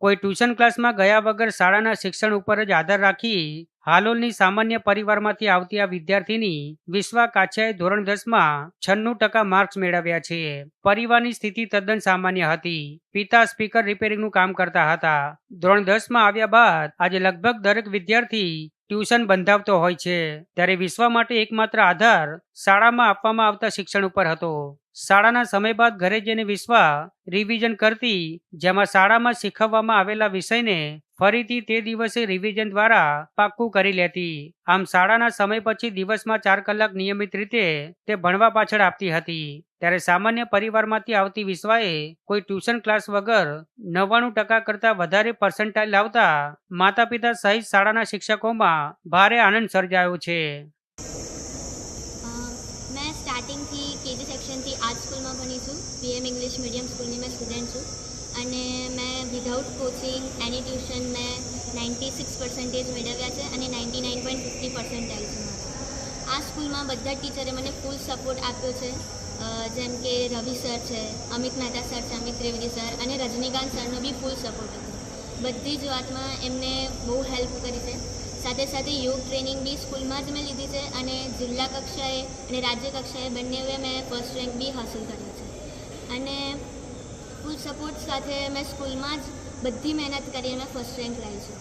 કોઈ ટ્યુશન ક્લાસમાં ગયા વગર શાળાના શિક્ષણ ઉપર જ આધાર રાખી હાલોલની સામાન્ય પરિવારમાંથી આવતી આ વિદ્યાર્થીની વિશ્વા કાછિયાએ ધોરણ 10માં 96% માર્ક્સ મેળવ્યા છે। પરિવારની સ્થિતિ તદ્દન સામાન્ય હતી। પિતા સ્પીકર રિપેરિંગનું કામ કરતા હતા। ધોરણ 10માં આવ્યા બાદ આજે લગભગ દરેક વિદ્યાર્થી ટ્યુશન બંધાવતો હોય છે, ત્યારે વિશ્વા માટે એકમાત્ર આધાર શાળામાં આપવામાં આવતા શિક્ષણ ઉપર હતો। શાળાના સમય બાદ ઘરે જઈને વિશ્વા રિવિઝન કરતી, જેમાં શાળામાં શીખવવામાં આવેલા વિષયને ફરીથી તે દિવસે રિવિઝન દ્વારા પાક્કું કરી લેતી। આમ શાળાના સમય પછી દિવસમાં 4 કલાક નિયમિત રીતે તે ભણવા પાછળ આપતી હતી। ત્યારે સામાન્ય પરિવારમાંથી આવતી વિશ્વાએ કોઈ ટ્યુશન ક્લાસ વગર 99% કરતાં વધારે પર્સન્ટાઇલ લાવતા માતા પિતા સહિત શાળાના શિક્ષકોમાં ભારે આનંદ સર્જાયો છે। मैं स्टार्टिंग थी केजी सेक्शन थी आज स्कूल में भणी छूँ। पीएम इंग्लिश मीडियम स्कूल में स्टूडेंट छूँ અને मैं विदाउट कोचिंग एनी ट्यूशन में 96% મેળવ્યા છે અને 99.50% છે મારા। આ સ્કૂલમાં બધા ટીચરે મને ફૂલ સપોર્ટ આપ્યો છે, જેમ કે રવિ સર છે, અમિત મહેતા સર છે, અમિત ત્રિવેદી સર અને રજનીકાંત સરનો બી ફૂલ સપોર્ટ હતો। બધી જ વાતમાં એમને બહુ હેલ્પ કરી છે। સાથે સાથે યોગ ટ્રેનિંગ બી સ્કૂલમાં જ મેં લીધી છે અને જિલ્લા કક્ષાએ અને રાજ્ય કક્ષાએ બંનેવે મેં ફર્સ્ટ રેન્ક બી હાંસલ કર્યો છે। અને ફૂલ સપોર્ટ સાથે મેં સ્કૂલમાં જ બધી મહેનત કરીને મેં ફર્સ્ટ રેન્ક લાવી છે।